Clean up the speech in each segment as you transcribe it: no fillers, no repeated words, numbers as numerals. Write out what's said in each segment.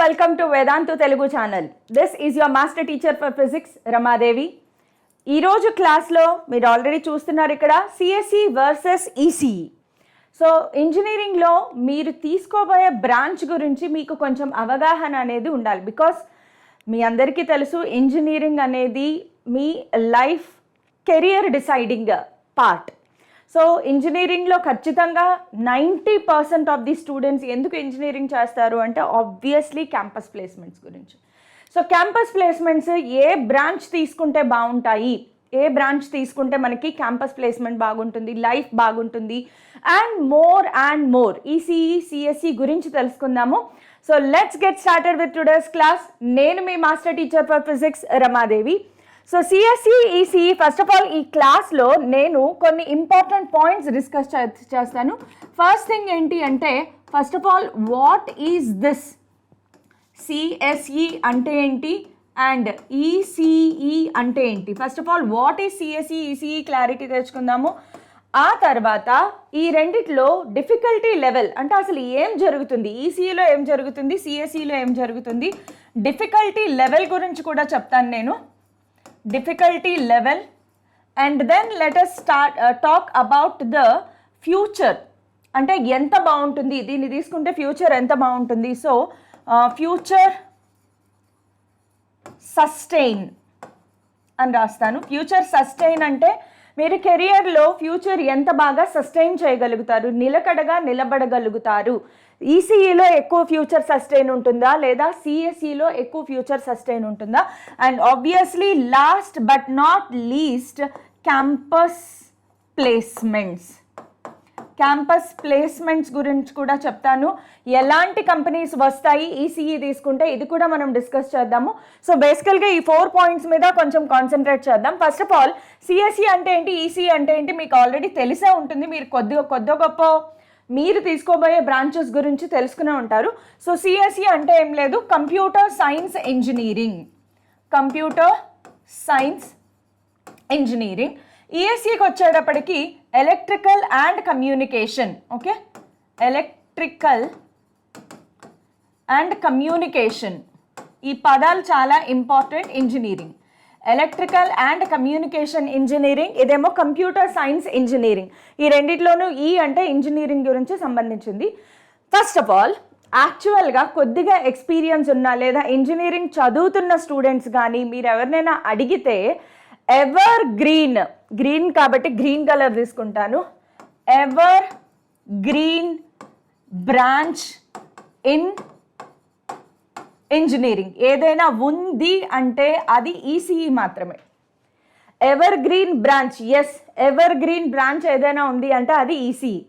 welcome to Vedantu Telugu channel. This is your master teacher for physics, Ramadevi. ఈ రోజు క్లాస్లో మీరు already చూస్తున్నారు ఇక్కడ సిఎస్ఈ వర్సెస్ ఈసీఈ. సో ఇంజనీరింగ్లో మీరు తీసుకోబోయే బ్రాంచ్ గురించి మీకు కొంచెం అవగాహన అనేది ఉండాలి. బికాస్ మీ అందరికీ తెలుసు ఇంజనీరింగ్ అనేది మీ life career deciding part. So ఇంజనీరింగ్లో ఖచ్చితంగా 90% ఆఫ్ ది స్టూడెంట్స్ ఎందుకు ఇంజనీరింగ్ చేస్తారు అంటే ఆబ్వియస్లీ క్యాంపస్ ప్లేస్మెంట్స్ గురించి. సో క్యాంపస్ ప్లేస్మెంట్స్ ఏ బ్రాంచ్ తీసుకుంటే బాగుంటాయి, ఏ బ్రాంచ్ తీసుకుంటే మనకి క్యాంపస్ ప్లేస్మెంట్ బాగుంటుంది, లైఫ్ బాగుంటుంది అండ్ మోర్ ఈసీఈ సిఎస్ఈ గురించి తెలుసుకుందాము. So let's get started with today's class. నేను మీ master teacher for physics Ramadevi. So CSE ECE first of all ఈ క్లాస్లో నేను కొన్ని ఇంపార్టెంట్ పాయింట్స్ డిస్కస్ చేస్తాను. ఫస్ట్ థింగ్ ఏంటి అంటే first of all what is this, CSE అంటే ఏంటి అండ్ ఈసీఈ అంటే ఏంటి. First of all what is CSE ECE clarity తెచ్చుకుందాము. ఆ తర్వాత ఈ రెండిట్లో డిఫికల్టీ లెవెల్ అంటే అసలు ఏం జరుగుతుంది, ఈసీఈలో ఏం జరుగుతుంది, సిఎస్ఈలో ఏం జరుగుతుంది, డిఫికల్టీ లెవెల్ గురించి కూడా చెప్తాను నేను, difficulty level, and then let us talk about the future అంటే ఎంత బాగుంటుంది దీన్ని తీసుకుంటే ఫ్యూచర్ ఎంత బాగుంటుంది. సో ఫ్యూచర్ సస్టైన్ అని రాస్తాను. ఫ్యూచర్ సస్టైన్ అంటే మీరు కెరియర్లో ఫ్యూచర్ ఎంత బాగా సస్టైన్ చేయగలుగుతారు, నిలకడగా నిలబడగలుగుతారు. ఈసీఈలో ఎక్కువ ఫ్యూచర్ సస్టైన్ ఉంటుందా లేదా సిఎస్ఈలో ఎక్కువ ఫ్యూచర్ సస్టైన్ ఉంటుందా. And obviously last but not least campus placements. Campus placements గురించి కూడా చెప్తాను, ఎలాంటి కంపెనీస్ వస్తాయి ఈసీఈ తీసుకుంటే ఇది కూడా మనం డిస్కస్ చేద్దాము. సో బేసికల్గా ఈ 4 పాయింట్స్ మీద కొంచెం కాన్సన్ట్రేట్ చేద్దాం. ఫస్ట్ ఆఫ్ ఆల్ సిఎస్ఈ అంటే ఏంటి, ఈసీఈ అంటే ఏంటి మీకు ఆల్రెడీ తెలిసే ఉంటుంది. మీరు కొద్ది గొప్ప మీరు తీసుకోబోయే బ్రాంచెస్ గురించి తెలుసుకునే ఉంటారు. సో సిఎస్ఈ అంటే ఏం లేదు, computer science engineering, computer science engineering. ఈఎస్ఈకి వచ్చేటప్పటికి electrical and communication. Okay, electrical and communication ఈ పదాలు చాలా important. Engineering electrical and communication engineering, ఇదేమో కంప్యూటర్ సైన్స్ ఇంజనీరింగ్. ఈ రెండిట్లోనూ ఈ అంటే ఇంజనీరింగ్ గురించి సంబంధించింది. ఫస్ట్ ఆఫ్ ఆల్ యాక్చువల్గా కొద్దిగా ఎక్స్పీరియన్స్ ఉన్న లేదా ఇంజనీరింగ్ చదువుతున్న స్టూడెంట్స్ కానీ మీరు ఎవరినైనా అడిగితే ఎవర్ గ్రీన్ కాబట్టి గ్రీన్ కలర్ తీసుకుంటాను, ever green branch in engineering ఏదైనా ఉంది అంటే అది ఈసీఈ మాత్రమే. Ever green branch, yes ever green branch ఏదైనా ఉంది అంటే అది ఈసీఈ.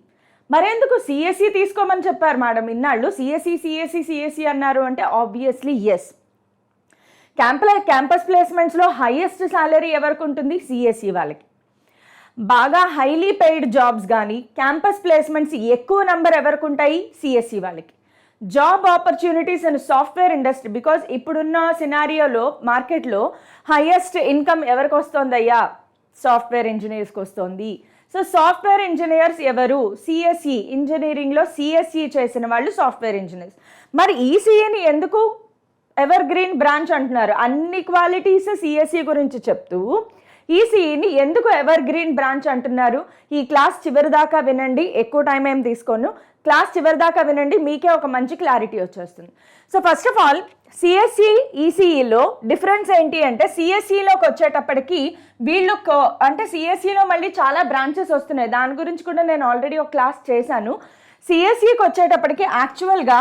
మరెందుకు సిఎస్ఈ తీసుకోమని చెప్పారు మేడం ఇన్నాళ్ళు, సిఎస్ఈ అన్నారు అంటే ఆబ్వియస్లీ ఎస్, క్యాంపస్ ప్లేస్మెంట్స్లో హైయెస్ట్ శాలరీ ఎవరికి ఉంటుంది, సిఎస్ఈ వాళ్ళకి. బాగా హైలీ పెయిడ్ జాబ్స్ కానీ క్యాంపస్ ప్లేస్మెంట్స్ ఎక్కువ నెంబర్ ఎవరికి ఉంటాయి, సిఎస్ఈ వాళ్ళకి. Job opportunities and software industry, because ఇప్పుడున్న సినారియోలో మార్కెట్లో హైయెస్ట్ ఇన్కమ్ ఎవరికి వస్తుందయ్యా, సాఫ్ట్వేర్ ఇంజనీర్స్కి వస్తుంది. సో సాఫ్ట్వేర్ ఇంజనీర్స్ ఎవరు, సిఎస్ఈ ఇంజనీరింగ్లో సిఎస్ఈ చేసిన వాళ్ళు సాఫ్ట్వేర్ ఇంజనీర్స్. మరి ఈసీఈని ఎందుకు ఎవర్ గ్రీన్ బ్రాంచ్ అంటున్నారు, అన్ని క్వాలిటీస్ సిఎస్ఈ గురించి చెప్తూ ఈసీఈని ఎందుకు ఎవర్ గ్రీన్ బ్రాంచ్ అంటున్నారు. ఈ క్లాస్ చివరి దాకా వినండి, ఎక్కువ టైం ఏం తీసుకోను, క్లాస్ చివరి దాకా వినండి, మీకే ఒక మంచి క్లారిటీ వచ్చేస్తుంది. So first of all CSE ఈసీఈలో డిఫరెన్స్ ఏంటి అంటే సిఎస్ఈలోకి వచ్చేటప్పటికి వీళ్ళు అంటే సిఎస్ఈలో మళ్ళీ చాలా బ్రాంచెస్ వస్తున్నాయి, దాని గురించి కూడా నేను ఆల్రెడీ ఒక క్లాస్ చేశాను. సిఎస్ఈకి వచ్చేటప్పటికి యాక్చువల్గా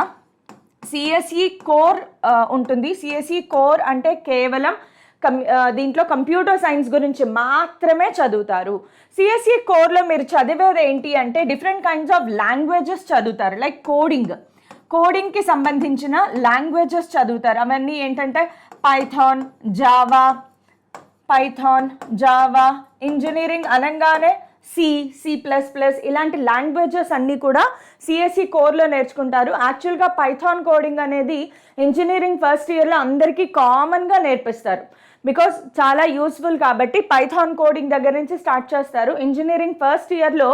సిఎస్ఈ కోర్ ఉంటుంది. సిఎస్ఈ కోర్ అంటే కేవలం దీంట్లో కంప్యూటర్ సైన్స్ గురించి మాత్రమే చదువుతారు. సిఎస్ఈ కోర్లో మీరు చదివేది ఏంటి అంటే డిఫరెంట్ కైండ్స్ ఆఫ్ లాంగ్వేజెస్ చదువుతారు, లైక్ కోడింగ్కి సంబంధించిన లాంగ్వేజెస్ చదువుతారు. అవన్నీ ఏంటంటే పైథాన్, జావా, ఇంజనీరింగ్ అనగానే C++ ఇలాంటి లాంగ్వేజెస్ అన్నీ కూడా సిఎస్ఈ కోర్లో నేర్చుకుంటారు. యాక్చువల్గా పైథాన్ కోడింగ్ అనేది ఇంజనీరింగ్ ఫస్ట్ ఇయర్లో అందరికీ కామన్గా నేర్పిస్తారు. బికాస్ చాలా యూస్ఫుల్ కాబట్టి పైథాన్ కోడింగ్ దగ్గర నుంచి స్టార్ట్ చేస్తారు. ఇంజనీరింగ్ ఫస్ట్ ఇయర్లో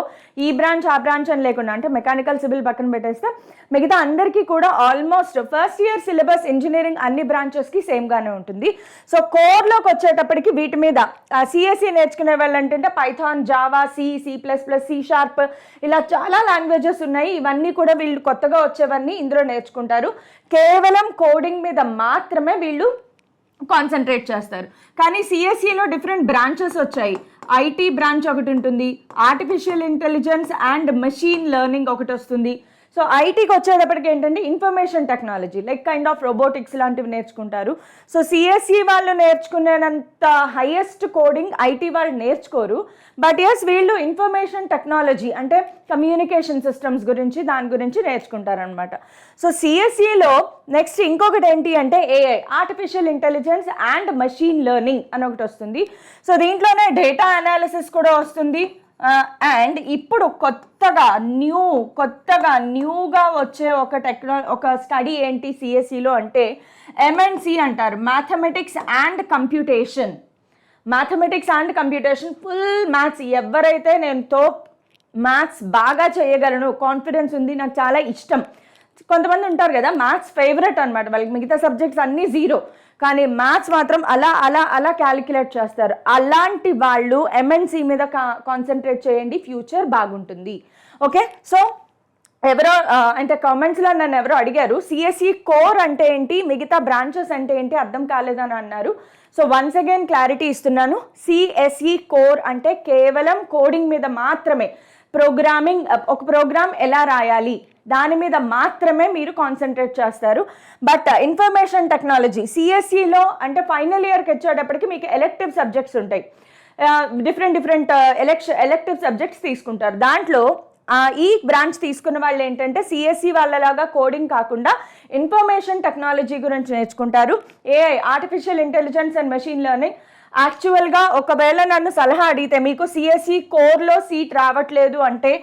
ఈ బ్రాంచ్ ఆ బ్రాంచ్ అని లేకుండా, అంటే మెకానికల్ సివిల్ పక్కన పెట్టేస్తే మిగతా అందరికీ కూడా almost first year syllabus engineering అన్ని బ్రాంచెస్కి సేమ్గానే ఉంటుంది. సో కోర్లోకి వచ్చేటప్పటికి వీటి మీద సిఎస్సి నేర్చుకునే వాళ్ళు ఏంటంటే పైథాన్, జావా, C++, C#, ఇలా చాలా లాంగ్వేజెస్ ఉన్నాయి. ఇవన్నీ కూడా వీళ్ళు కొత్తగా వచ్చేవన్నీ ఇందులో నేర్చుకుంటారు. కేవలం కోడింగ్ మీద మాత్రమే వీళ్ళు కాన్సన్ట్రేట్ చేస్తారు. కానీ సిఎస్సిలో డిఫరెంట్ బ్రాంచెస్ వచ్చాయి. ఐటీ బ్రాంచ్ ఒకటి ఉంటుంది, artificial intelligence and machine learning ఒకటి వస్తుంది. సో ఐటీకి వచ్చేటప్పటికి ఏంటంటే information technology like kind of robotics లాంటివి నేర్చుకుంటారు. సో సిఎస్సి వాళ్ళు నేర్చుకునేంత హైయెస్ట్ కోడింగ్ ఐటీ వాళ్ళు నేర్చుకోరు. బట్ ఎస్ వీళ్ళు ఇన్ఫర్మేషన్ టెక్నాలజీ అంటే కమ్యూనికేషన్ సిస్టమ్స్ గురించి దాని గురించి నేర్చుకుంటారనమాట. సో సిఎస్సిలో నెక్స్ట్ ఇంకొకటి ఏంటి అంటే AI, artificial intelligence and machine learning అని ఒకటి వస్తుంది. సో దీంట్లోనే డేటా అనాలిసిస్ కూడా వస్తుంది. అండ్ ఇప్పుడు కొత్తగా న్యూగా వచ్చే ఒక స్టడీ ఏంటి సిఎస్సిలో అంటే MNC అంటారు, mathematics and computation. Full maths. ఎవరైతే నేను మ్యాథ్స్ బాగా చేయగలను, కాన్ఫిడెన్స్ ఉంది, నాకు చాలా ఇష్టం. కొంతమంది ఉంటారు కదా మ్యాథ్స్ ఫేవరెట్ అనమాట, వాళ్ళకి మిగతా సబ్జెక్ట్స్ అన్నీ 0, కానీ మ్యాథ్స్ మాత్రం అలా క్యాలిక్యులేట్ చేస్తారు. అలాంటి వాళ్ళు MNC మీద కాన్సన్ట్రేట్ చేయండి, ఫ్యూచర్ బాగుంటుంది. ఓకే, సో ఎవరో అంటే కామెంట్స్లో నన్ను ఎవరో అడిగారు సిఎస్సి కోర్ అంటే ఏంటి, మిగతా బ్రాంచెస్ అంటే ఏంటి, అర్థం కాలేదని అన్నారు. సో వన్స్ అగైన్ క్లారిటీ ఇస్తున్నాను. సిఎస్సి కోర్ అంటే కేవలం కోడింగ్ మీద మాత్రమే, ప్రోగ్రామింగ్, ఒక ప్రోగ్రామ్ ఎలా రాయాలి దాని మీద మాత్రమే మీరు కాన్సన్ట్రేట్ చేస్తారు. బట్ ఇన్ఫర్మేషన్ టెక్నాలజీ సిఎస్సిలో అంటే ఫైనల్ ఇయర్కి వచ్చేటప్పటికి మీకు ఎలెక్టివ్ సబ్జెక్ట్స్ ఉంటాయి. డిఫరెంట్ ఎలెక్టివ్ సబ్జెక్ట్స్ తీసుకుంటారు. దాంట్లో ఈ బ్రాంచ్ తీసుకున్న వాళ్ళు ఏంటంటే సిఎస్సి వాళ్ళలాగా కోడింగ్ కాకుండా ఇన్ఫర్మేషన్ టెక్నాలజీ గురించి నేర్చుకుంటారు. AI, artificial intelligence and machine learning. యాక్చువల్గా ఒకవేళ నన్ను సలహా అడిగితే మీకు సిఎస్సి కోర్లో సీట్ రావట్లేదు అంటే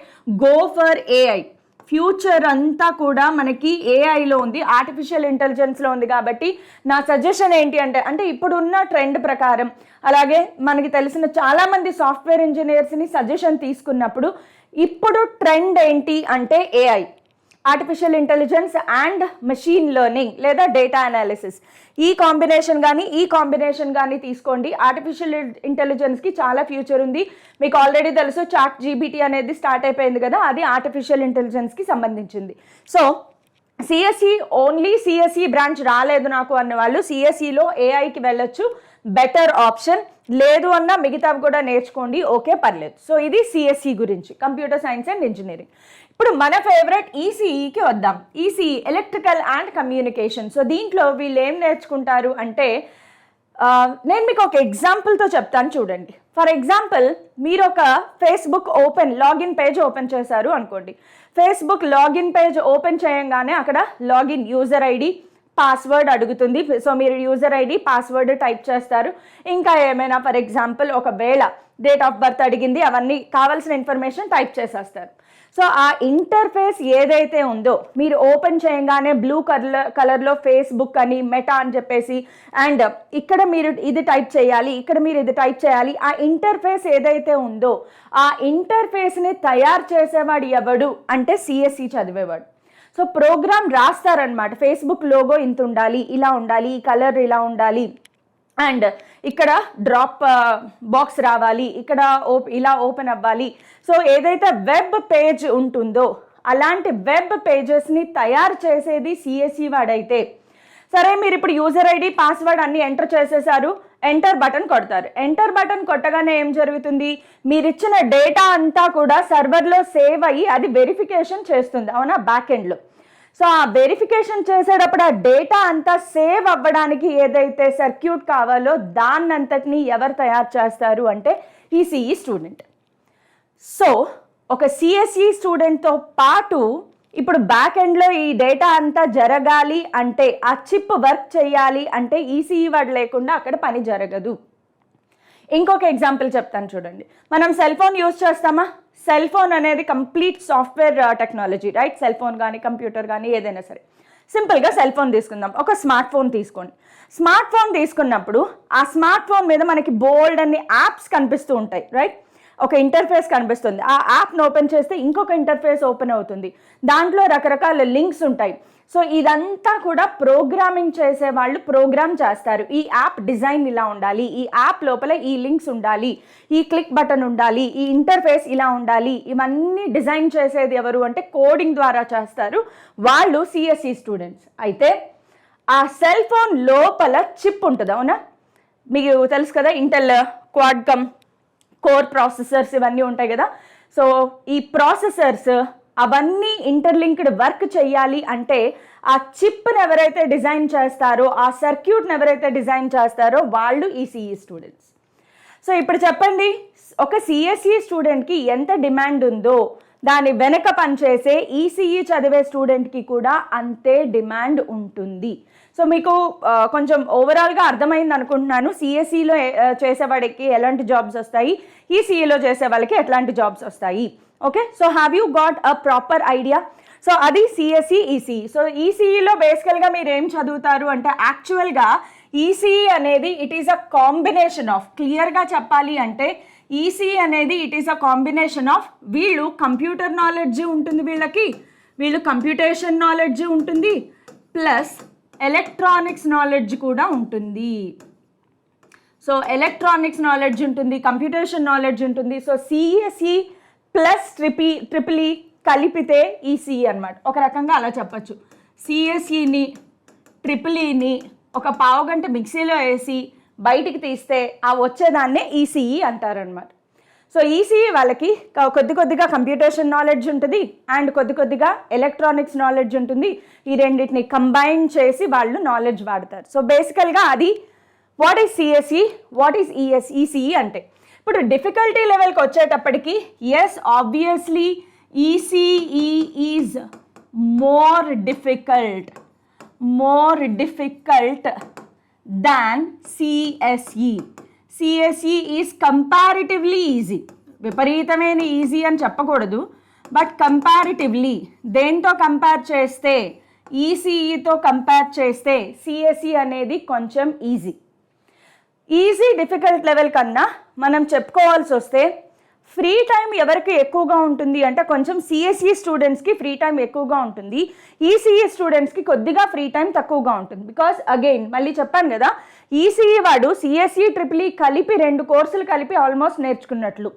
గో ఫర్ ఏఐ. ఫ్యూచర్ అంతా కూడా మనకి ఏఐలో ఉంది, ఆర్టిఫిషియల్ ఇంటెలిజెన్స్లో ఉంది. కాబట్టి నా సజెషన్ ఏంటి అంటే ఇప్పుడున్న ట్రెండ్ ప్రకారం, అలాగే మనకి తెలిసిన చాలామంది సాఫ్ట్వేర్ ఇంజనీర్స్ని సజెషన్ తీసుకున్నప్పుడు ఇప్పుడు ట్రెండ్ ఏంటి అంటే AI, artificial intelligence and machine learning లేదా డేటా అనాలిసిస్. ఈ కాంబినేషన్ కానీ తీసుకోండి. ఆర్టిఫిషియల్ ఇంటెలిజెన్స్కి చాలా ఫ్యూచర్ ఉంది. మీకు ఆల్రెడీ తెలుసు ChatGPT అనేది స్టార్ట్ అయిపోయింది కదా, అది ఆర్టిఫిషియల్ ఇంటెలిజెన్స్కి సంబంధించింది. సో సిఎస్సి బ్రాంచ్ రాలేదు నాకు అన్న వాళ్ళు సిఎస్సిలో ఏఐకి వెళ్ళొచ్చు, బెటర్ ఆప్షన్. లేదు అన్న మిగతావి కూడా నేర్చుకోండి, ఓకే పర్లేదు. సో ఇది సిఎస్సి గురించి, కంప్యూటర్ సైన్స్ అండ్ ఇంజనీరింగ్. ఇప్పుడు మన ఫేవరెట్ ఈసీఈకి వద్దాం. ECE electrical and communication. So దీంట్లో వీళ్ళు ఏం నేర్చుకుంటారు అంటే నేను మీకు ఒక ఎగ్జాంపుల్తో చెప్తాను చూడండి. ఫర్ ఎగ్జాంపుల్ మీరు ఒక ఫేస్బుక్ లాగిన్ పేజ్ ఓపెన్ చేశారు అనుకోండి. ఫేస్బుక్ లాగిన్ పేజ్ ఓపెన్ చేయంగానే అక్కడ లాగిన్ యూజర్ ఐడి, పాస్వర్డ్ అడుగుతుంది. సో మీరు యూజర్ ఐడి, పాస్వర్డ్ టైప్ చేస్తారు. ఇంకా ఏమైనా ఫర్ ఎగ్జాంపుల్ ఒకవేళ డేట్ ఆఫ్ బర్త్ అడిగింది, అవన్నీ కావాల్సిన ఇన్ఫర్మేషన్ టైప్ చేసేస్తారు. సో ఆ ఇంటర్ఫేస్ ఏదైతే ఉందో మీరు ఓపెన్ చేయగానే బ్లూ కలర్లో ఫేస్బుక్ అని, మెటా అని చెప్పేసి, అండ్ ఇక్కడ మీరు ఇది టైప్ చేయాలి, ఇక్కడ మీరు ఇది టైప్ చేయాలి. ఆ ఇంటర్ఫేస్ ఏదైతే ఉందో ఆ ఇంటర్ఫేస్ని తయారు చేసేవాడు ఎవడు అంటే సిఎస్సి చదివేవాడు. సో ప్రోగ్రామ్ రాస్తారనమాట. ఫేస్బుక్ లోగో ఇంత ఉండాలి, ఇలా ఉండాలి, ఈ కలర్ ఇలా ఉండాలి, అండ్ ఇక్కడ డ్రాప్ బాక్స్ రావాలి, ఇక్కడ ఇలా ఓపెన్ అవ్వాలి. సో ఏదైతే వెబ్ పేజ్ ఉంటుందో అలాంటి వెబ్ పేజెస్ని తయారు చేసేది సిఎస్సి వాడైతే, సరే మీరు ఇప్పుడు యూజర్ ఐడి, పాస్వర్డ్ అన్నీ ఎంటర్ చేసేసారు, ఎంటర్ బటన్ కొడతారు. ఎంటర్ బటన్ కొట్టగానే ఏం జరుగుతుంది, మీరు ఇచ్చిన డేటా అంతా కూడా సర్వర్లో సేవ్ అయ్యి అది వెరిఫికేషన్ చేస్తుంది, అవునా, బ్యాక్ ఎండ్లో. సో ఆ వెరిఫికేషన్ చేసేటప్పుడు ఆ డేటా అంతా సేవ్ అవ్వడానికి ఏదైతే సర్క్యూట్ కావాలో దాన్నంతటిని ఎవరు తయారు చేస్తారు అంటే ఈసీఈ స్టూడెంట్. సో ఒక సిఎస్ఈ స్టూడెంట్తో పాటు ఇప్పుడు బ్యాక్ ఎండ్లో ఈ డేటా అంతా జరగాలి అంటే, ఆ చిప్ వర్క్ చేయాలి అంటే ఈసీఈ వాడు లేకుండా అక్కడ పని జరగదు. ఇంకొక ఎగ్జాంపుల్ చెప్తాను చూడండి. మనం సెల్ ఫోన్ యూజ్ చేస్తామా? సెల్ ఫోన్ అనేది complete software technology, right? Cell phone కానీ కంప్యూటర్ కానీ ఏదైనా సరే. సింపుల్గా సెల్ ఫోన్ తీసుకుందాం, ఒక స్మార్ట్ ఫోన్ తీసుకోండి. స్మార్ట్ ఫోన్ తీసుకున్నప్పుడు ఆ స్మార్ట్ ఫోన్ మీద మనకి బోల్డ్ అన్ని యాప్స్ కనిపిస్తూ ఉంటాయి, రైట్? ఒక ఇంటర్ఫేస్ కనిపిస్తుంది, ఆ యాప్ను ఓపెన్ చేస్తే ఇంకొక ఇంటర్ఫేస్ ఓపెన్ అవుతుంది, దాంట్లో రకరకాల లింక్స్ ఉంటాయి. సో ఇదంతా కూడా ప్రోగ్రామింగ్ చేసే వాళ్ళు ప్రోగ్రామ్ చేస్తారు. ఈ యాప్ డిజైన్ ఇలా ఉండాలి, ఈ యాప్ లోపల ఈ లింక్స్ ఉండాలి, ఈ క్లిక్ బటన్ ఉండాలి, ఈ ఇంటర్ఫేస్ ఇలా ఉండాలి, ఇవన్నీ డిజైన్ చేసేది ఎవరు అంటే కోడింగ్ ద్వారా చేస్తారు, వాళ్ళు సిఎస్సి స్టూడెంట్స్. అయితే ఆ సెల్ ఫోన్ లోపల చిప్ ఉంటుంది, అవునా? మీకు తెలుసు కదా, ఇంటెల్ క్వాడ్కమ్ కోర్ ప్రాసెసర్స్ ఇవన్నీ ఉంటాయి కదా. సో ఈ ప్రాసెసర్స్ అవన్నీ ఇంటర్లింక్డ్ వర్క్ చేయాలి అంటే ఆ చిప్ని ఎవరైతే డిజైన్ చేస్తారో, ఆ సర్క్యూట్ని ఎవరైతే డిజైన్ చేస్తారో వాళ్ళు ఈ సిఈ స్టూడెంట్స్. సో ఇప్పుడు చెప్పండి, ఒక సిఎస్ఈ స్టూడెంట్కి ఎంత డిమాండ్ ఉందో దాని వెనక పనిచేసే ఈసీఈ చదివే స్టూడెంట్కి కూడా అంతే డిమాండ్ ఉంటుంది. సో మీకు కొంచెం ఓవరాల్గా అర్థమైంది అనుకుంటున్నాను, సిఎస్ఈలో చేసేవాడికి ఎలాంటి జాబ్స్ వస్తాయి, ఈసీఈలో చేసే వాళ్ళకి ఎట్లాంటి జాబ్స్ వస్తాయి. Okay, so have you got a proper idea? So అది సిఎస్ఈ ఈసీఈ. సో ఈసీఈలో బేసికల్గా మీరు ఏం చదువుతారు అంటే యాక్చువల్గా ఈసీఈ అనేది it is a combination of, క్లియర్గా చెప్పాలి అంటే ఈసీఈ అనేది it is a combination of, వీళ్ళు కంప్యూటర్ నాలెడ్జ్ ఉంటుంది, వీళ్ళు కంప్యూటేషన్ నాలెడ్జ్ ఉంటుంది, ప్లస్ ఎలక్ట్రానిక్స్ నాలెడ్జ్ కూడా ఉంటుంది. సో ఎలక్ట్రానిక్స్ నాలెడ్జ్ ఉంటుంది, కంప్యూటేషన్ నాలెడ్జ్ ఉంటుంది. So CSE plus triple E కలిపితే ఈసీఈ అనమాట. ఒక రకంగా అలా చెప్పచ్చు, సిఎస్ఈని ట్రిపుల్ ఈని ఒక పావుగంట మిక్సీలో వేసి బయటికి తీస్తే ఆ వచ్చేదాన్నే ఈసీఈ అంటారనమాట. సో ఈసీఈ వాళ్ళకి కొద్దిగా కంప్యూటేషన్ నాలెడ్జ్ ఉంటుంది అండ్ కొద్దిగా ఎలక్ట్రానిక్స్ నాలెడ్జ్ ఉంటుంది. ఈ రెండింటిని కంబైన్ చేసి వాళ్ళు నాలెడ్జ్ వాడతారు. సో బేసికల్గా అది what is CSE, what is ECE అంటే. ఇప్పుడు డిఫికల్టీ లెవెల్కి వచ్చేటప్పటికి yes obviously ECE is more difficult than CSE. CSE is comparatively easy, విపరీతమైన ఈజీ అని చెప్పకూడదు, బట్ కంపారిటివ్లీ దేంతో కంపేర్ చేస్తే, ఈసీఈతో కంపేర్ చేస్తే సిఎస్ఈ అనేది కొంచెం ఈజీ డిఫికల్ట్ లెవెల్ కన్నా మనం చెప్పుకోవాల్సి వస్తే ఫ్రీ టైం ఎవరికి ఎక్కువగా ఉంటుంది అంటే కొంచెం సిఎస్ఈ స్టూడెంట్స్కి ఫ్రీ టైం ఎక్కువగా ఉంటుంది, ఈసీఈ స్టూడెంట్స్కి కొద్దిగా ఫ్రీ టైం తక్కువగా ఉంటుంది. బికాస్ అగైన్ మళ్ళీ చెప్పాను కదా, ఈసీఈ వాడు సిఎస్ఈ ట్రిపుల్ ఈ కలిపి 2 కోర్సులు కలిపి ఆల్మోస్ట్ నేర్చుకున్నట్లు,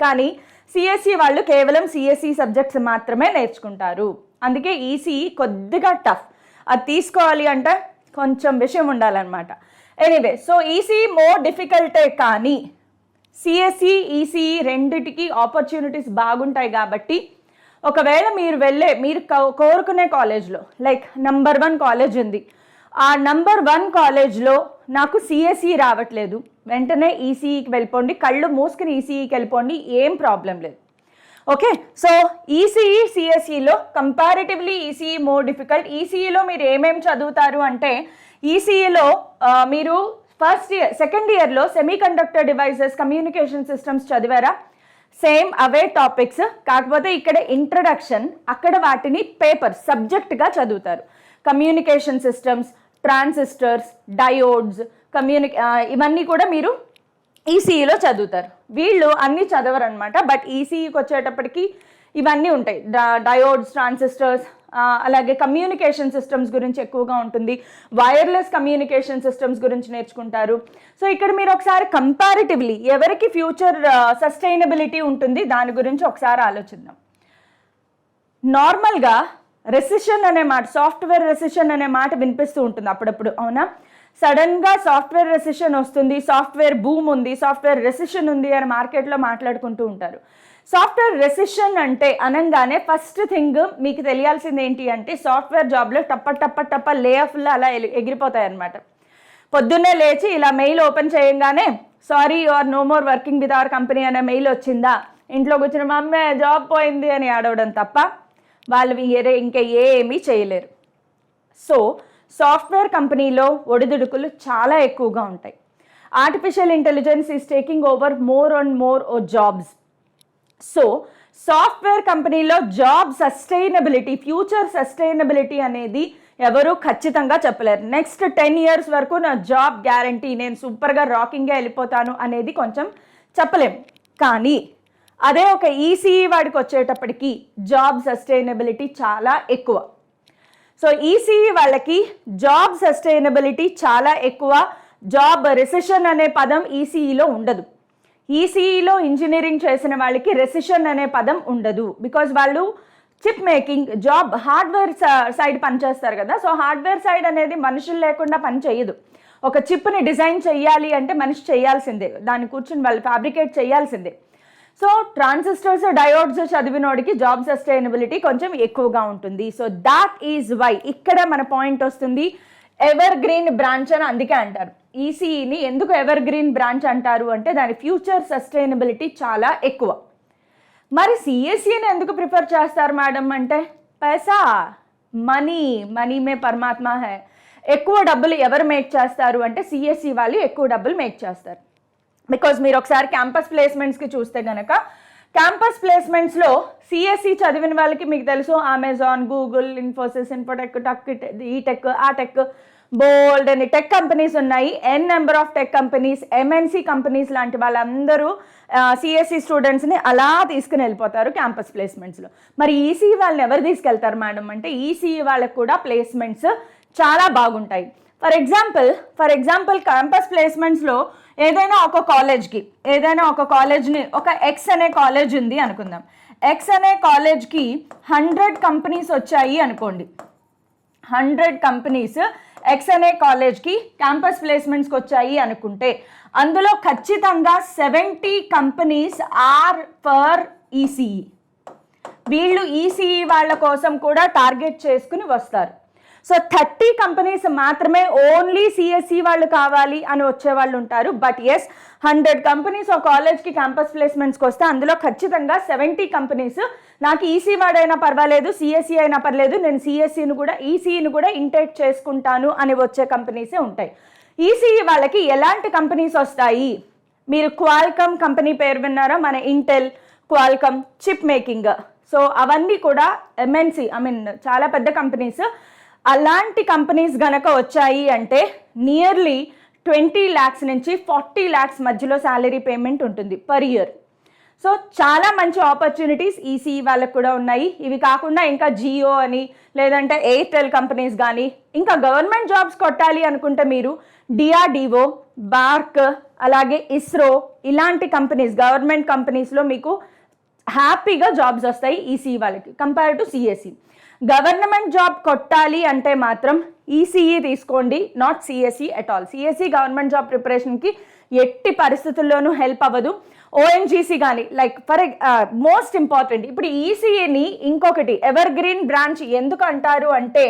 కానీ సిఎస్ఈ వాళ్ళు కేవలం సిఎస్ఈ సబ్జెక్ట్స్ మాత్రమే నేర్చుకుంటారు. అందుకే ఈసీఈ కొద్దిగా టఫ్, అది తీసుకోవాలి అంటే కొంచెం విషయం ఉండాలన్నమాట. ఎనీవే, సో ఈసీఈ మోర్ డిఫికల్టే, కానీ సిఎస్ఈ ఈసీఈ రెండిటికి ఆపర్చునిటీస్ బాగుంటాయి. కాబట్టి ఒకవేళ మీరు కోరుకునే కాలేజ్లో లైక్ నంబర్ 1 కాలేజ్ ఉంది, ఆ నంబర్ 1 కాలేజ్లో నాకు సిఎస్ఈ రావట్లేదు, వెంటనే ఈసీఈకి వెళ్ళిపోండి, కళ్ళు మూసుకుని ఈసీఈకి వెళ్ళిపోండి, ఏం ప్రాబ్లం లేదు. ఓకే, సో ఈసీఈ సిఎస్ఈలో కంపారిటివ్లీ ఈసీఈ మోర్ డిఫికల్ట్. ఈసీఈలో మీరు ఏమేమి చదువుతారు అంటే ఈసీఈలో మీరు సెకండ్ ఇయర్లో semiconductor devices, communication systems చదివారా? సేమ్ అవే టాపిక్స్, కాకపోతే ఇక్కడ ఇంట్రడక్షన్, అక్కడ వాటిని పేపర్ సబ్జెక్ట్గా చదువుతారు. కమ్యూనికేషన్ సిస్టమ్స్, ట్రాన్సిస్టర్స్, డయోడ్స్, ఇవన్నీ కూడా మీరు ఈసీఈలో చదువుతారు. వీళ్ళు అన్నీ చదవరు అనమాట, బట్ ఈసీఈకి వచ్చేటప్పటికి ఇవన్నీ ఉంటాయి, డయోడ్స్, ట్రాన్సిస్టర్స్, అలాగే కమ్యూనికేషన్ సిస్టమ్స్ గురించి ఎక్కువగా ఉంటుంది, వైర్లెస్ కమ్యూనికేషన్ సిస్టమ్స్ గురించి నేర్చుకుంటారు. సో ఇక్కడ మీరు ఒకసారి కంపారిటివ్లీ ఎవరికి ఫ్యూచర్ సస్టైనబిలిటీ ఉంటుంది దాని గురించి ఒకసారి ఆలోచిద్దాం. నార్మల్గా రెసిషన్ అనే మాట, సాఫ్ట్వేర్ రెసిషన్ అనే మాట వినిపిస్తూ ఉంటుంది అప్పుడప్పుడు, అవునా? సడన్గా సాఫ్ట్వేర్ రెసిషన్ వస్తుంది, సాఫ్ట్వేర్ బూమ్ ఉంది, సాఫ్ట్వేర్ రెసిషన్ ఉంది అని మార్కెట్లో మాట్లాడుకుంటూ ఉంటారు. సాఫ్ట్వేర్ రెసిషన్ అంటే అనగానే ఫస్ట్ థింగ్ మీకు తెలియాల్సింది ఏంటి అంటే సాఫ్ట్వేర్ జాబ్లో టప్ప లే ఆఫ్లో అలా ఎగిరిపోతాయి అన్నమాట. పొద్దున్నే లేచి ఇలా మెయిల్ ఓపెన్ చేయంగానే sorry you are no more working with our company అనే మెయిల్ వచ్చిందా, ఇంట్లో కూర్చుని మా అమ్మే జాబ్ పోయింది అని ఆడవడం తప్ప వాళ్ళు ఇంకా ఏమీ చేయలేరు. సో సాఫ్ట్వేర్ కంపెనీలో ఒడిదుడుకులు చాలా ఎక్కువగా ఉంటాయి. Artificial intelligence is taking over more and more jobs. So software కంపెనీలో జాబ్ సస్టైనబిలిటీ, ఫ్యూచర్ సస్టైనబిలిటీ అనేది ఎవరు ఖచ్చితంగా చెప్పలేరు. నెక్స్ట్ 10 years వరకు నా జాబ్ గ్యారంటీ, నేను సూపర్గా రాకింగ్గా వెళ్ళిపోతాను అనేది కొంచెం చెప్పలేం. కానీ అదే ఒక ఈసీఈ వాడికి వచ్చేటప్పటికి జాబ్ సస్టైనబిలిటీ చాలా ఎక్కువ. సో ఈసీఈ వాళ్ళకి జాబ్ సస్టైనబిలిటీ చాలా ఎక్కువ. జాబ్ రెసిషన్ అనే పదం ఈసీఈలో ఉండదు. ఈసీఈలో ఇంజనీరింగ్ చేసిన వాళ్ళకి రెసిషన్ అనే పదం ఉండదు. బికాజ్ వాళ్ళు chip making job hardware side పనిచేస్తారు కదా. సో హార్డ్వేర్ సైడ్ అనేది మనుషులు లేకుండా పని చేయదు. ఒక చిప్ని డిజైన్ చేయాలి అంటే మనిషి చేయాల్సిందే, దాన్ని కూర్చుని వాళ్ళు ఫ్యాబ్రికేట్ చేయాల్సిందే. సో ట్రాన్సిస్టర్స్, డయోడ్స్ చదివినోడికి జాబ్ సస్టైనబిలిటీ కొంచెం ఎక్కువగా ఉంటుంది. సో దాట్ ఈజ్ వై ఇక్కడ మన పాయింట్ వస్తుంది, ఎవర్ గ్రీన్ బ్రాంచ్ అని అందుకే అంటారు. ఈసీఈని ఎందుకు ఎవర్ గ్రీన్ బ్రాంచ్ అంటారు అంటే దాని ఫ్యూచర్ సస్టైనబిలిటీ చాలా ఎక్కువ. మరి సిఎస్ఈని ఎందుకు ప్రిఫర్ చేస్తారు మేడం అంటే, పైసా, మనీ మే పరమాత్మ హై. ఎక్కువ డబ్బులు ఎవరు మేక్ చేస్తారు అంటే సిఎస్ఈ వాళ్ళు ఎక్కువ డబ్బులు మేక్ చేస్తారు. బికాజ్ మీరు ఒకసారి క్యాంపస్ ప్లేస్మెంట్స్కి చూస్తే కనుక, క్యాంపస్ ప్లేస్మెంట్స్లో సిఎస్ఈ చదివిన వాళ్ళకి మీకు తెలుసు అమెజాన్, గూగుల్, ఇన్ఫోసిస్, ఇన్ఫోటెక్, ఈ టెక్, ఆ టెక్, బోల్డ్ అని టెక్ కంపెనీస్ ఉన్నాయి. Number of tech companies, MNC companies లాంటి వాళ్ళందరూ సిఎస్ఈ స్టూడెంట్స్ని అలా తీసుకుని వెళ్ళిపోతారు క్యాంపస్ ప్లేస్మెంట్స్లో. మరి ఈసీఈ వాళ్ళని ఎవరు తీసుకెళ్తారు మేడం అంటే, ఈసీఈ వాళ్ళకు కూడా ప్లేస్మెంట్స్ చాలా బాగుంటాయి. ఫర్ ఎగ్జాంపుల్ క్యాంపస్ ప్లేస్మెంట్స్లో ఏదైనా ఒక కాలేజ్ని, ఒక ఎక్స్ అనే కాలేజ్ ఉంది అనుకుందాం. ఎక్స్ అనే కాలేజ్కి 100 కంపెనీస్ వచ్చాయి అనుకోండి. 100 కంపెనీస్ ఎక్స్ అనే కాలేజ్కి క్యాంపస్ ప్లేస్మెంట్స్కి వచ్చాయి అనుకుంటే, అందులో ఖచ్చితంగా 70 కంపెనీస్ ఆర్ ఫర్ ఈసీఈ. వీళ్ళు ఈసీఈ వాళ్ళ కోసం కూడా టార్గెట్ చేసుకుని వస్తారు. సో 30 కంపెనీస్ మాత్రమే ఓన్లీ సిఎస్ఈ వాళ్ళు కావాలి అని వచ్చే వాళ్ళు ఉంటారు. బట్ ఎస్, 100 కంపెనీస్ ఒక కాలేజ్కి క్యాంపస్ ప్లేస్మెంట్స్కి వస్తే అందులో ఖచ్చితంగా 70 కంపెనీస్ నాకు ఈసీ వాడైనా పర్వాలేదు, సిఎస్ఈ అయినా పర్లేదు, నేను ఈసీఈని కూడా ఇంటేక్ చేసుకుంటాను అని వచ్చే కంపెనీసే ఉంటాయి. ఈసీఈ వాళ్ళకి ఎలాంటి కంపెనీస్ వస్తాయి? మీరు క్వాల్కమ్ కంపెనీ పేరు విన్నారా? మన Intel, Qualcomm, chip making. So అవన్నీ కూడా ఎంఎన్సీ, చాలా పెద్ద కంపెనీస్. అలాంటి కంపెనీస్ గనక వచ్చాయి అంటే నియర్లీ 20 lakhs నుంచి 40 lakhs మధ్యలో శాలరీ పేమెంట్ ఉంటుంది పర్ ఇయర్. సో చాలా మంచి ఆపర్చునిటీస్ ఈసీఈ వాళ్ళకు కూడా ఉన్నాయి. ఇవి కాకుండా ఇంకా జియో అని, లేదంటే ఎయిర్టెల్ కంపెనీస్ కానీ, ఇంకా గవర్నమెంట్ జాబ్స్ కొట్టాలి అనుకుంటే మీరు డిఆర్డిఓ, బార్క్, అలాగే ఇస్రో ఇలాంటి కంపెనీస్, గవర్నమెంట్ కంపెనీస్లో మీకు హ్యాపీగా జాబ్స్ వస్తాయి ఈసీఈ వాళ్ళకి compare to CSE. Government job కొట్టాలి అంటే మాత్రం ఈసీఈ తీసుకోండి, not CSE at all. CSE government job ప్రిపరేషన్కి ఎట్టి పరిస్థితుల్లోనూ హెల్ప్ అవ్వదు. ఓఎన్జీసీ కానీ, లైక్ ఫర్ మోస్ట్ ఇంపార్టెంట్, ఇప్పుడు ఈసీఈని ఇంకొకటి ఎవర్ గ్రీన్ బ్రాంచ్ ఎందుకు అంటారు అంటే,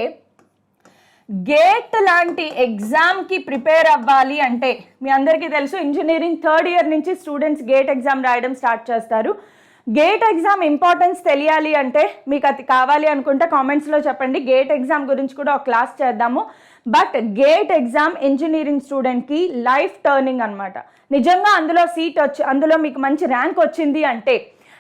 గేట్ లాంటి ఎగ్జామ్కి ప్రిపేర్ అవ్వాలి అంటే, మీ అందరికీ తెలుసు ఇంజనీరింగ్ 3rd year నుంచి స్టూడెంట్స్ గేట్ ఎగ్జామ్ రాయడం స్టార్ట్ చేస్తారు. గేట్ ఎగ్జామ్ ఇంపార్టెన్స్ తెలియాలి అంటే, మీకు అది కావాలి అనుకుంటే కామెంట్స్లో చెప్పండి, గేట్ ఎగ్జామ్ గురించి కూడా ఒక క్లాస్ చేద్దాము. బట్ గేట్ ఎగ్జామ్ ఇంజనీరింగ్ స్టూడెంట్కి లైఫ్ టర్నింగ్ అనమాట. నిజంగా అందులో మీకు మంచి ర్యాంక్ వచ్చింది అంటే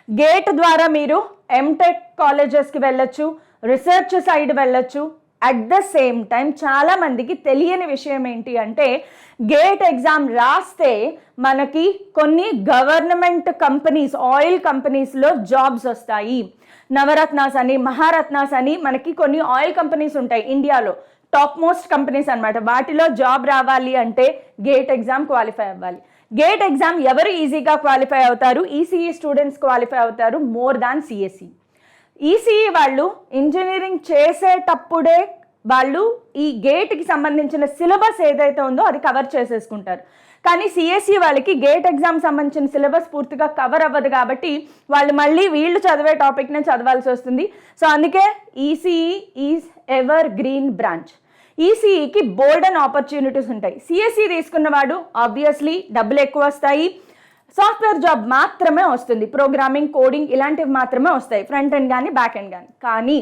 గేట్ ద్వారా మీరు ఎంటెక్ కాలేజెస్కి వెళ్ళొచ్చు, రీసెర్చ్ సైడ్ వెళ్ళొచ్చు. అట్ ద సేమ్ టైం చాలామందికి తెలియని విషయం ఏంటి అంటే, గేట్ ఎగ్జామ్ రాస్తే మనకి కొన్ని గవర్నమెంట్ కంపెనీస్, ఆయిల్ కంపెనీస్లో జాబ్స్ వస్తాయి. నవరత్నాస్ అని, మహారత్నాస్ అని మనకి కొన్ని ఆయిల్ కంపెనీస్ ఉంటాయి ఇండియాలో, టాప్ మోస్ట్ కంపెనీస్ అనమాట. వాటిలో జాబ్ రావాలి అంటే గేట్ ఎగ్జామ్ క్వాలిఫై అవ్వాలి. గేట్ ఎగ్జామ్ ఎవరు ఈజీగా క్వాలిఫై అవుతారు? ఈసీఈ స్టూడెంట్స్ క్వాలిఫై అవుతారు మోర్ దాన్ సిఎస్ఈ. ఈసీఈ వాళ్ళు ఇంజనీరింగ్ చేసేటప్పుడే వాళ్ళు ఈ గేట్కి సంబంధించిన సిలబస్ ఏదైతే ఉందో అది కవర్ చేసేసుకుంటారు. కానీ సిఎస్ఈ వాళ్ళకి గేట్ ఎగ్జామ్ సంబంధించిన సిలబస్ పూర్తిగా కవర్ అవ్వదు కాబట్టి వాళ్ళు మళ్ళీ వీళ్ళు చదివే టాపిక్నే చదవాల్సి వస్తుంది. సో అందుకే ECE is ever green branch. ఈసీఈకి బోల్డ్ అండ్ ఆపర్చునిటీస్ ఉంటాయి. సిఎస్ఈ తీసుకున్నవాడు ఆబ్వియస్లీ డబ్బులు ఎక్కువ వస్తాయి, సాఫ్ట్వేర్ జాబ్ మాత్రమే వస్తుంది, ప్రోగ్రామింగ్, కోడింగ్ ఇలాంటివి మాత్రమే వస్తాయి, ఫ్రంట్ ఎండ్ కానీ బ్యాక్ ఎండ్ కానీ. కానీ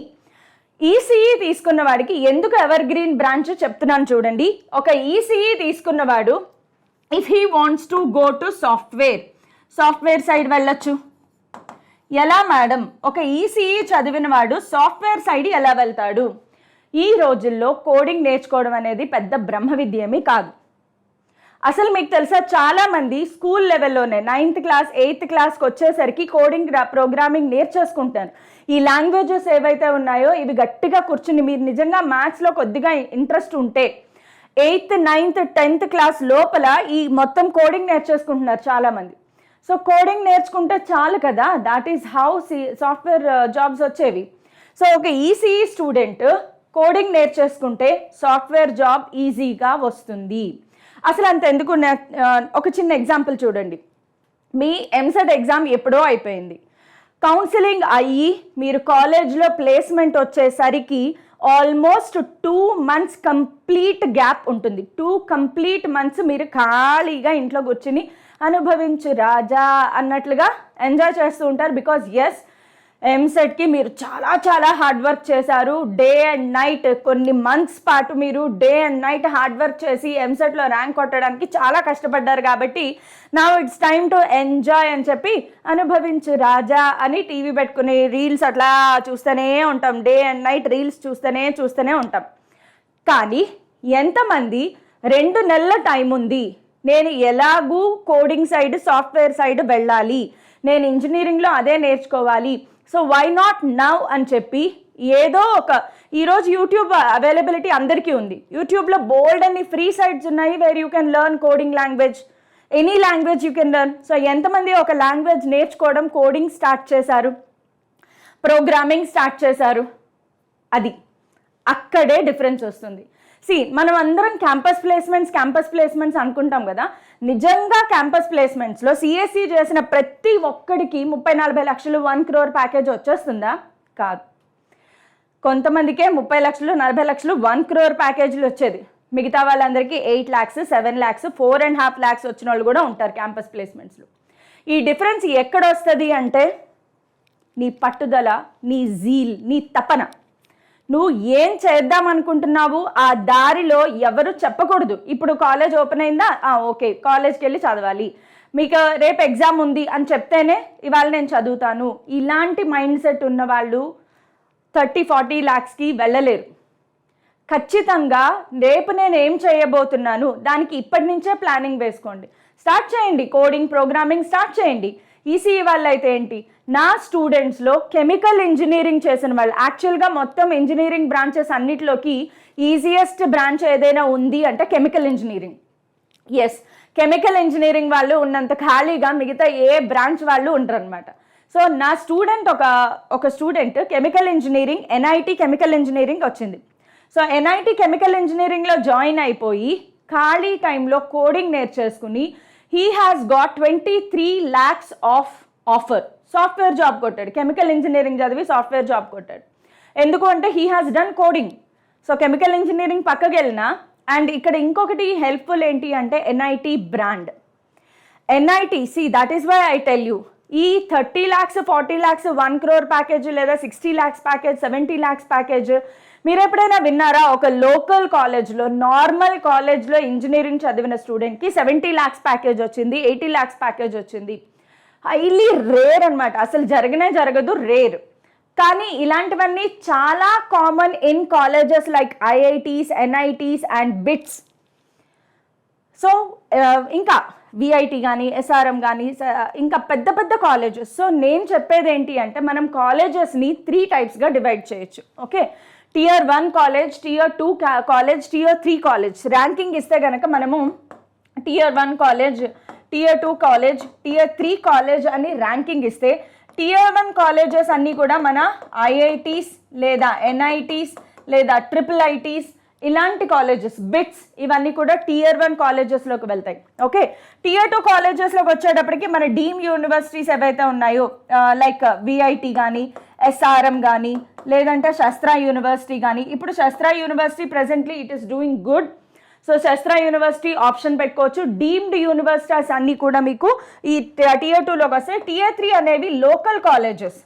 ఈసీఈ తీసుకున్న వాడికి ఎందుకు ఎవర్ గ్రీన్ బ్రాంచ్ చెప్తున్నాను చూడండి. ఒక ఈసీఈ తీసుకున్నవాడు if he wants to go to software side వెళ్ళొచ్చు, ఎలా మేడం ఒక ఈసీఈ చదివిన వాడు సాఫ్ట్వేర్ సైడ్ ఎలా వెళ్తాడు? ఈ రోజుల్లో కోడింగ్ నేర్చుకోవడం అనేది పెద్ద బ్రహ్మ విద్యేమీ కాదు. అసలు మీకు తెలుసా, చాలామంది స్కూల్ లెవెల్లోనే 9th క్లాస్ 8th క్లాస్కి వచ్చేసరికి కోడింగ్ ప్రోగ్రామింగ్ నేర్చేసుకుంటారు. ఈ లాంగ్వేజెస్ ఏవైతే ఉన్నాయో ఇవి గట్టిగా కూర్చుని, మీరు నిజంగా మ్యాథ్స్లో కొద్దిగా ఇంట్రెస్ట్ ఉంటే 8th 9th 10th క్లాస్ లోపల ఈ మొత్తం కోడింగ్ నేర్చేసుకుంటున్నారు చాలామంది. సో కోడింగ్ నేర్చుకుంటే చాలు కదా, that is how software jobs వచ్చేవి. సో ఒక ఈసీఈ స్టూడెంట్ కోడింగ్ నేర్చేసుకుంటే సాఫ్ట్వేర్ జాబ్ ఈజీగా వస్తుంది. అసలు అంత ఎందుకు, ఒక చిన్న ఎగ్జాంపుల్ చూడండి. మీ ఎంసెట్ ఎగ్జామ్ ఎప్పుడో అయిపోయింది, కౌన్సిలింగ్ అయ్యి మీరు కాలేజ్లో ప్లేస్మెంట్ వచ్చేసరికి ఆల్మోస్ట్ 2 months కంప్లీట్ గ్యాప్ ఉంటుంది. 2 complete months మీరు ఖాళీగా ఇంట్లో కూర్చుని అనుభవించు రాజా అన్నట్లుగా ఎంజాయ్ చేస్తూ ఉంటారు. బికాజ్ ఎస్, ఎంసెట్కి మీరు చాలా చాలా హార్డ్ వర్క్ చేశారు. డే అండ్ నైట్ కొన్ని మంత్స్ పాటు మీరు day and night hard work చేసి ఎంసెట్లో ర్యాంక్ కొట్టడానికి చాలా కష్టపడ్డారు. కాబట్టి now it's time to enjoy అని చెప్పి అనుభవించు రాజా అని టీవీ పెట్టుకుని రీల్స్ అట్లా చూస్తూనే ఉంటాం. డే అండ్ నైట్ రీల్స్ చూస్తూనే ఉంటాం. కానీ ఎంతమంది 2 నెలల టైం ఉంది, నేను ఎలాగూ కోడింగ్ సైడ్ సాఫ్ట్వేర్ సైడ్ వెళ్ళాలి, నేను ఇంజనీరింగ్లో అదే నేర్చుకోవాలి, సో వై నాట్ నౌ అని చెప్పి ఏదో ఒక, ఈరోజు యూట్యూబ్ అవైలబిలిటీ అందరికీ ఉంది. యూట్యూబ్లో బోల్డ్ అన్ని ఫ్రీ సైట్స్ ఉన్నాయి where you can learn coding language, any language you can learn. So ఎంతమంది ఒక లాంగ్వేజ్ నేర్చుకోవడం, కోడింగ్ స్టార్ట్ చేశారు, ప్రోగ్రామింగ్ స్టార్ట్ చేశారు, అది అక్కడే డిఫరెన్స్ వస్తుంది. మనం అందరం క్యాంపస్ ప్లేస్మెంట్స్ అనుకుంటాం కదా, నిజంగా క్యాంపస్ ప్లేస్మెంట్స్లో సిఎస్సి చేసిన ప్రతి ఒక్కడికి 30-40 లక్షలు 1 crore ప్యాకేజ్ వచ్చేస్తుందా? కాదు. కొంతమందికే 30 లక్షలు 40 లక్షలు 1 crore ప్యాకేజీలు వచ్చేది. మిగతా వాళ్ళందరికీ 8 lakhs 7 lakhs 4.5 lakhs వచ్చిన వాళ్ళు కూడా ఉంటారు క్యాంపస్ ప్లేస్మెంట్స్లో. ఈ డిఫరెన్స్ ఎక్కడ వస్తుంది అంటే నీ పట్టుదల, నీ జీల్, నీ తపన. నువ్వు ఏం చేద్దాం అనుకుంటున్నావు ఆ దారిలో ఎవరు చెప్పకూడదు. ఇప్పుడు కాలేజ్ ఓపెన్ అయిందా, ఓకే కాలేజ్కి వెళ్ళి చదవాలి, మీకు రేపు ఎగ్జామ్ ఉంది అని చెప్తేనే ఇవాళ నేను చదువుతాను. ఇలాంటి మైండ్ సెట్ ఉన్న వాళ్ళు 30-40 lakhsకి వెళ్ళలేరు. ఖచ్చితంగా రేపు నేను ఏం చేయబోతున్నాను దానికి ఇప్పటి నుంచే ప్లానింగ్ వేసుకోండి. స్టార్ట్ చేయండి, కోడింగ్ ప్రోగ్రామింగ్ స్టార్ట్ చేయండి. ఈసీఈ వాళ్ళు అయితే ఏంటి, నా స్టూడెంట్స్లో కెమికల్ ఇంజనీరింగ్ చేసిన వాళ్ళు, యాక్చువల్గా మొత్తం ఇంజనీరింగ్ బ్రాంచెస్ అన్నిటిలోకి ఈజియెస్ట్ బ్రాంచ్ ఏదైనా ఉంది అంటే chemical engineering. Yes, chemical engineering వాళ్ళు ఉన్నంత ఖాళీగా మిగతా ఏ బ్రాంచ్ వాళ్ళు ఉండరు అనమాట. సో నా స్టూడెంట్ ఒక student chemical engineering, NIT chemical engineering వచ్చింది. సో ఎన్ఐటి కెమికల్ ఇంజనీరింగ్లో జాయిన్ అయిపోయి ఖాళీ టైంలో కోడింగ్ నేర్చేసుకుని he has got 23 lakhs of offer. Software job కొట్టాడు, కెమికల్ ఇంజనీరింగ్ చదివి సాఫ్ట్వేర్ జాబ్ కొట్టాడు. ఎందుకు అంటే he has done coding. So chemical engineering పక్కకి వెళ్ళినా, అండ్ ఇక్కడ ఇంకొకటి హెల్ప్ఫుల్ ఏంటి అంటే NIT brand. NIT, that is why I tell you, ఈ 30 lakhs 40 lakhs 1 crore ప్యాకేజ్ లేదా 60 lakhs ప్యాకేజ్ 70 lakhs ప్యాకేజ్ మీరు ఎప్పుడైనా విన్నారా? ఒక లోకల్ కాలేజ్లో, నార్మల్ కాలేజ్లో ఇంజనీరింగ్ చదివిన స్టూడెంట్కి 70 lakhs ప్యాకేజ్ వచ్చింది, 80 lakhs ప్యాకేజ్ వచ్చింది. హైలీ రేర్ అనమాట, అసలు జరగదు, రేర్. కానీ ఇలాంటివన్నీ చాలా common in colleges like IITs, NITs and bits. So ఇంకా విఐటి కానీ, ఎస్ఆర్ఎం కానీ, ఇంకా పెద్ద పెద్ద కాలేజెస్. సో నేను చెప్పేది ఏంటి అంటే మనం కాలేజెస్ని 3 typesగా డివైడ్ చేయొచ్చు. Okay, Tier 1 college, Tier 2 college, Tier 3 college. Ranking ఇస్తే కనుక మనము Tier 1 college, Tier 2 college, Tier 3 college అని ర్యాంకింగ్ ఇస్తే Tier 1 కాలేజెస్ అన్నీ కూడా మన ఐఐటీస్ లేదా ఎన్ఐటీస్ లేదా IIITs ఇలాంటి కాలేజెస్, బిట్స్, ఇవన్నీ కూడా Tier 1 కాలేజెస్లోకి వెళ్తాయి. ఓకే, Tier 2 కాలేజెస్లోకి వచ్చేటప్పటికి మన డీమ్ యూనివర్సిటీస్ ఏవైతే ఉన్నాయో లైక్ విఐటి కానీ, ఎస్ఆర్ఎం కానీ, లేదంటే శస్త్ర యూనివర్సిటీ కానీ. ఇప్పుడు శస్త్ర university presently it is doing good. So శస్త్ర యూనివర్సిటీ ఆప్షన్ పెట్టుకోవచ్చు. డీమ్డ్ యూనివర్సిటీస్ అన్నీ కూడా మీకు ఈ Tier 2లోకి వస్తాయి. Tier 3 అనేవి లోకల్ కాలేజెస్,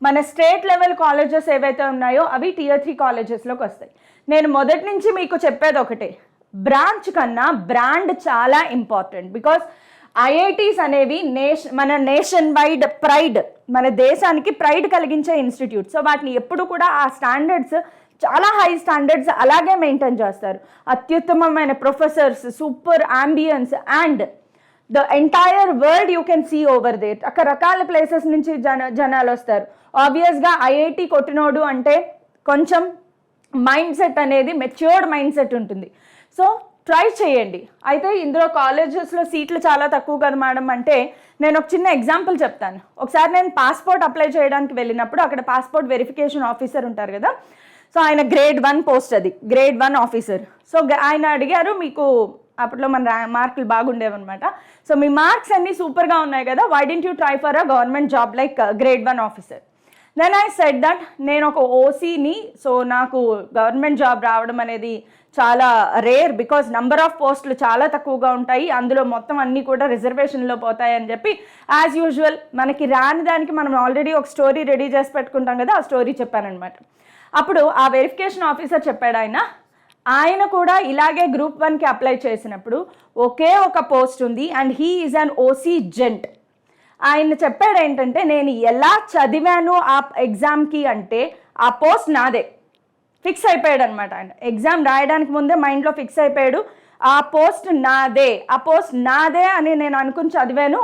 మన స్టేట్ లెవెల్ కాలేజెస్ ఏవైతే ఉన్నాయో అవి Tier 3 కాలేజెస్లోకి వస్తాయి. నేను మొదటి నుంచి మీకు చెప్పేది ఒకటే, బ్రాంచ్ కన్నా బ్రాండ్ చాలా ఇంపార్టెంట్. బికాస్ ఐఐటీస్ అనేవి మన నేషన్ వైడ్ ప్రైడ్, మన దేశానికి ప్రైడ్ కలిగించే ఇన్స్టిట్యూట్. సో వాటిని ఎప్పుడు కూడా ఆ స్టాండర్డ్స్, చాలా హై స్టాండర్డ్స్ అలాగే మెయింటైన్ చేస్తారు. అత్యుత్తమమైన professors, super ambience and the entire world you can see over there. రకరకాల ప్లేసెస్ నుంచి జనాలు వస్తారు. ఆబ్వియస్గా ఐఐటి కొట్టినోడు అంటే కొంచెం మైండ్ సెట్ అనేది మెచ్యూర్డ్ మైండ్ సెట్ ఉంటుంది. సో ట్రై చేయండి. అయితే ఇందులో కాలేజెస్లో సీట్లు చాలా తక్కువ కదా మేడం అంటే, నేను ఒక చిన్న ఎగ్జాంపుల్ చెప్తాను. ఒకసారి నేను పాస్పోర్ట్ అప్లై చేయడానికి వెళ్ళినప్పుడు అక్కడ పాస్పోర్ట్ వెరిఫికేషన్ ఆఫీసర్ ఉంటారు కదా, సో ఆయన గ్రేడ్ 1 పోస్ట్, అది గ్రేడ్ 1 ఆఫీసర్. సో ఆయన అడిగారు, మీకు అప్పట్లో మన మార్కులు బాగుండేవన్నమాట, సో మీ మార్క్స్ అన్నీ సూపర్గా ఉన్నాయి కదా, why don't you try for a government job like grade 1 officer. Then I said that నేను ఒక ఓసీని, సో నాకు గవర్నమెంట్ జాబ్ రావడం అనేది చాలా రేర్, బికాజ్ నంబర్ ఆఫ్ పోస్టులు చాలా తక్కువగా ఉంటాయి, అందులో మొత్తం అన్నీ కూడా రిజర్వేషన్లో పోతాయి అని చెప్పి, యాజ్ యూజువల్ మనకి రాని దానికి మనం ఆల్రెడీ ఒక స్టోరీ రెడీ చేసి పెట్టుకుంటాం కదా, ఆ స్టోరీ చెప్పానమాట. అప్పుడు ఆ వెరిఫికేషన్ ఆఫీసర్ చెప్పాడు, ఆయన కూడా ఇలాగే గ్రూప్ 1కి అప్లై చేసినప్పుడు ఒకే ఒక పోస్ట్ ఉంది and he is an OC gent. ఆయన చెప్పాడు ఏంటంటే, నేను ఎలా చదివాను ఆ ఎగ్జామ్కి అంటే ఆ పోస్ట్ నాదే. ఫిక్స్ అయిపోయాడు అనమాట. ఆయన ఎగ్జామ్ రాయడానికి ముందే మైండ్లో ఫిక్స్ అయిపోయాడు, ఆ పోస్ట్ నాదే, ఆ పోస్ట్ నాదే అని నేను అనుకుని చదివాను,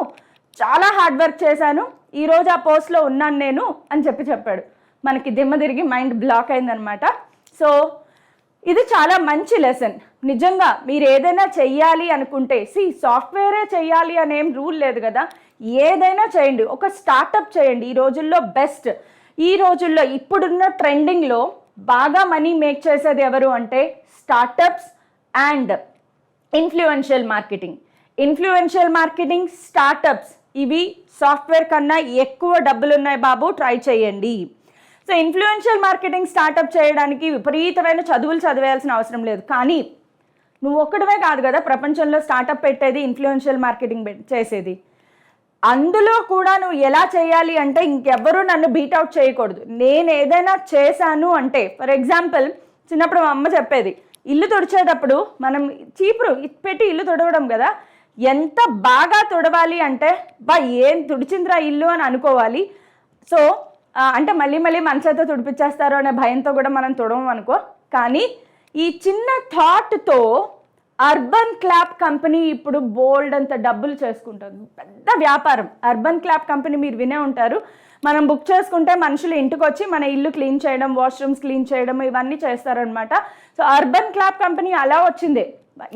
చాలా హార్డ్ వర్క్ చేశాను, ఈరోజు ఆ పోస్ట్లో ఉన్నాను నేను అని చెప్పాడు. మనకి దిమ్మ తిరిగి మైండ్ బ్లాక్ అయిందనమాట. సో ఇది చాలా మంచి లెసన్. నిజంగా మీరు ఏదైనా చెయ్యాలి అనుకుంటే, సాఫ్ట్వేరే చెయ్యాలి అనేం రూల్ లేదు కదా, ఏదైనా చేయండి. ఒక స్టార్టప్ చేయండి. ఈ రోజుల్లో బెస్ట్, ఈ రోజుల్లో ఇప్పుడున్న ట్రెండింగ్లో బాగా మనీ మేక్ చేసేది ఎవరు అంటే startups and influential marketing. Influential marketing, startups, ఇవి సాఫ్ట్వేర్ కన్నా ఎక్కువ డబ్బులు ఉన్నాయి బాబు, ట్రై చేయండి. సో ఇన్ఫ్లుయెన్షియల్ మార్కెటింగ్ స్టార్టప్ చేయడానికి విపరీతమైన చదువులు చదివేయాల్సిన అవసరం లేదు. కానీ నువ్వు ఒక్కడమే కాదు కదా ప్రపంచంలో స్టార్టప్ పెట్టేది, ఇన్ఫ్లుయెన్షియల్ మార్కెటింగ్ చేసేది. అందులో కూడా నువ్వు ఎలా చేయాలి అంటే, ఇంకెవ్వరూ నన్ను బీట్అవుట్ చేయకూడదు. నేను ఏదైనా చేశాను అంటే, ఫర్ ఎగ్జాంపుల్ చిన్నప్పుడు మా అమ్మ చెప్పేది, ఇల్లు తుడిచేటప్పుడు మనం చీపురు పెట్టి ఇల్లు తుడవడం కదా, ఎంత బాగా తుడవాలి అంటే, ఏం తుడిచిందిరా ఇల్లు అని అనుకోవాలి. సో అంటే మళ్ళీ మన చేత తుడిపించేస్తారు అనే భయంతో కూడా మనం తుడవం అనుకో. కానీ ఈ చిన్న థాట్తో అర్బన్ క్లాప్ కంపెనీ ఇప్పుడు బోల్డ్ అంత డబ్బులు చేసుకుంటుంది, పెద్ద వ్యాపారం. అర్బన్ క్లాప్ కంపెనీ మీరు వినే ఉంటారు. మనం బుక్ చేసుకుంటే మనుషులు ఇంటికి వచ్చి మన ఇల్లు క్లీన్ చేయడం, వాష్రూమ్స్ క్లీన్ చేయడం, ఇవన్నీ చేస్తారనమాట. సో అర్బన్ క్లాప్ కంపెనీ అలా వచ్చింది.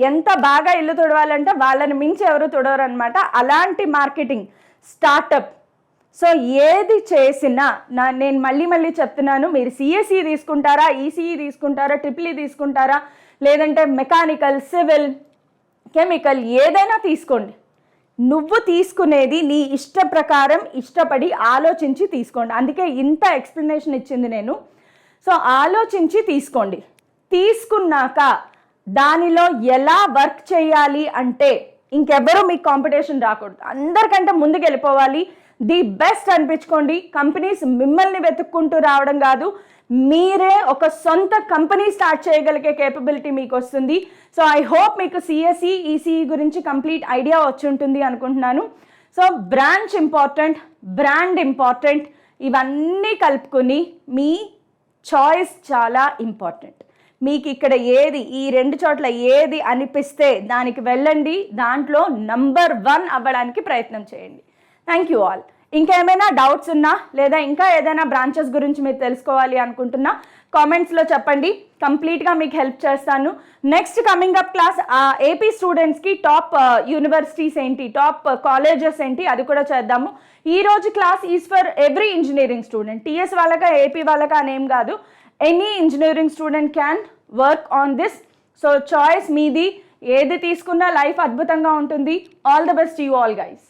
ఎంత బాగా ఇల్లు తుడవాలంటే వాళ్ళని మించి ఎవరు తుడవరు అనమాట. అలాంటి మార్కెటింగ్ స్టార్టప్. సో ఏది చేసినా నేను మళ్ళీ చెప్తున్నాను, మీరు సిఎస్ఈ తీసుకుంటారా, ఈసీఈ తీసుకుంటారా, ట్రిపుల్ ఈ తీసుకుంటారా, లేదంటే మెకానికల్, సివిల్, కెమికల్, ఏదైనా తీసుకోండి. నువ్వు తీసుకునేది నీ ఇష్ట ప్రకారం ఇష్టపడి ఆలోచించి తీసుకోండి. అందుకే ఇంత ఎక్స్ప్లెనేషన్ ఇచ్చింది నేను. సో ఆలోచించి తీసుకోండి. తీసుకున్నాక దానిలో ఎలా వర్క్ చేయాలి అంటే ఇంకెవ్వరూ మీకు కాంపిటీషన్ రాకూడదు, అందరికంటే ముందుకు వెళ్ళిపోవాలి, ది బెస్ట్ అనిపించుకోండి. కంపెనీస్ మిమ్మల్ని వెతుక్కుంటూ రావడం కాదు, మీరే ఒక సొంత కంపెనీ స్టార్ట్ చేయగలిగే కేపబిలిటీ మీకు వస్తుంది. సో ఐ హోప్ మీకు సిఎస్ఈ, ఈసీఈ గురించి కంప్లీట్ ఐడియా వచ్చి ఉంటుంది అనుకుంటున్నాను. So branch important, brand important, ఇవన్నీ కలుపుకొని మీ చాయిస్ చాలా ఇంపార్టెంట్. మీకు ఇక్కడ ఏది, ఈ రెండు చోట్ల ఏది అనిపిస్తే దానికి వెళ్ళండి, దాంట్లో నంబర్ 1 అవ్వడానికి ప్రయత్నం చేయండి. Thank you all. ఇంకేమైనా డౌట్స్ ఉన్నా లేదా ఇంకా ఏదైనా బ్రాంచెస్ గురించి మీరు తెలుసుకోవాలి అనుకుంటున్నా కామెంట్స్లో చెప్పండి, కంప్లీట్గా మీకు హెల్ప్ చేస్తాను. Next coming up class AP స్టూడెంట్స్కి టాప్ యూనివర్సిటీస్ ఏంటి, టాప్ కాలేజెస్ ఏంటి, అది కూడా చేద్దాము. ఈరోజు class is for every engineering student, TS వాళ్ళకా ఏపీ వాళ్ళకా అనేం కాదు, any engineering student can work on this. So choice మీది, ఏది తీసుకున్నా లైఫ్ అద్భుతంగా ఉంటుంది. All the best you all guys.